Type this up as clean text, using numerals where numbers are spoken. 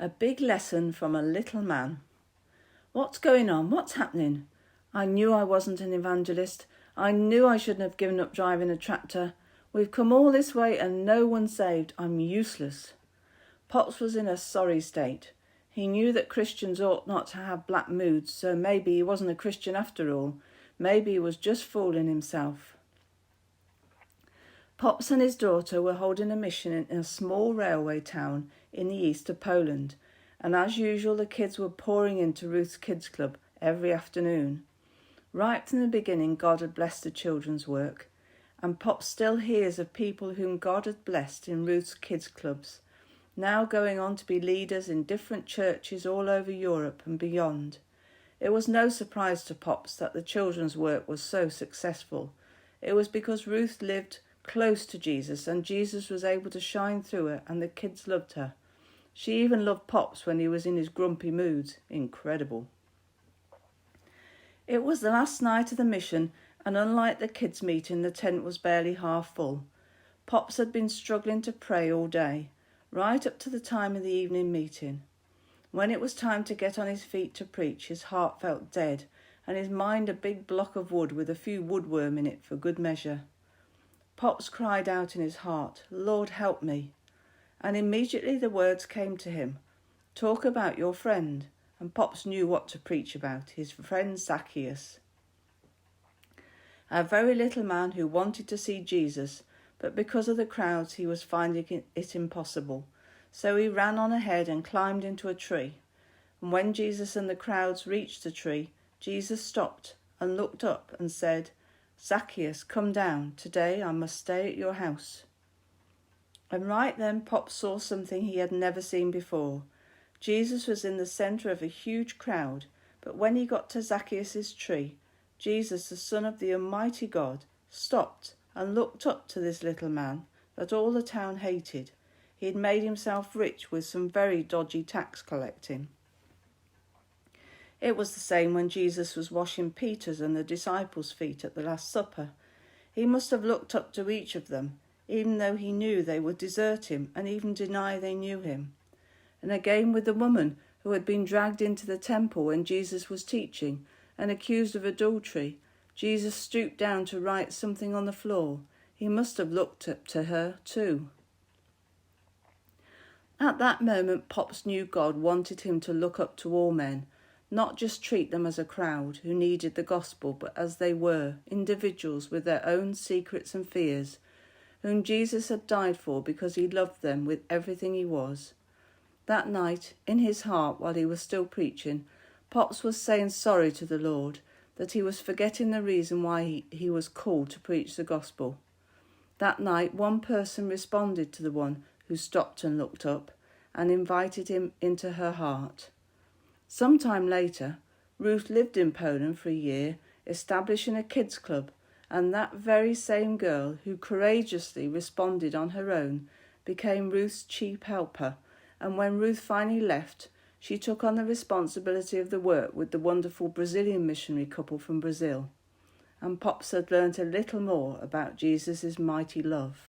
A big lesson from a little man. What's going on? What's happening? I knew I wasn't an evangelist. I knew I shouldn't have given up driving a tractor. We've come all this way and no one saved. I'm useless. Pops was in a sorry state. He knew that Christians ought not to have black moods, so maybe he wasn't a Christian after all. Maybe he was just fooling himself. Pops and his daughter were holding a mission in a small railway town in the east of Poland, and as usual the kids were pouring into Ruth's Kids Club every afternoon. Right from the beginning God had blessed the children's work, and Pops still hears of people whom God had blessed in Ruth's Kids Clubs, now going on to be leaders in different churches all over Europe and beyond. It was no surprise to Pops that the children's work was so successful. It was because Ruth lived close to Jesus and Jesus was able to shine through her and the kids loved her. She even loved Pops when he was in his grumpy moods. Incredible. It was the last night of the mission, and unlike the kids' meeting, the tent was barely half full. Pops had been struggling to pray all day, right up to the time of the evening meeting. When it was time to get on his feet to preach, his heart felt dead, and his mind a big block of wood with a few woodworm in it for good measure. Pops cried out in his heart, "Lord, help me." And immediately the words came to him, "Talk about your friend." And Pops knew what to preach about, his friend Zacchaeus. A very little man who wanted to see Jesus, but because of the crowds he was finding it impossible. So he ran on ahead and climbed into a tree. And when Jesus and the crowds reached the tree, Jesus stopped and looked up and said, "Zacchaeus, come down. Today I must stay at your house." And right then Pop saw something he had never seen before. Jesus was in the centre of a huge crowd, but when he got to Zacchaeus' tree, Jesus, the Son of the Almighty God, stopped and looked up to this little man that all the town hated. He had made himself rich with some very dodgy tax collecting. It was the same when Jesus was washing Peter's and the disciples' feet at the Last Supper. He must have looked up to each of them, even though he knew they would desert him and even deny they knew him. And again with the woman who had been dragged into the temple when Jesus was teaching and accused of adultery, Jesus stooped down to write something on the floor. He must have looked up to her too. At that moment, Pops knew God wanted him to look up to all men, not just treat them as a crowd who needed the gospel, but as they were, individuals with their own secrets and fears, whom Jesus had died for because he loved them with everything he was. That night, in his heart, while he was still preaching, Pops was saying sorry to the Lord, that he was forgetting the reason why he was called to preach the gospel. That night, one person responded to the one who stopped and looked up and invited him into her heart. Sometime later, Ruth lived in Poland for a year, establishing a kids' club, and that very same girl who courageously responded on her own became Ruth's chief helper, and when Ruth finally left, she took on the responsibility of the work with the wonderful Brazilian missionary couple from Brazil. And Pops had learnt a little more about Jesus' mighty love.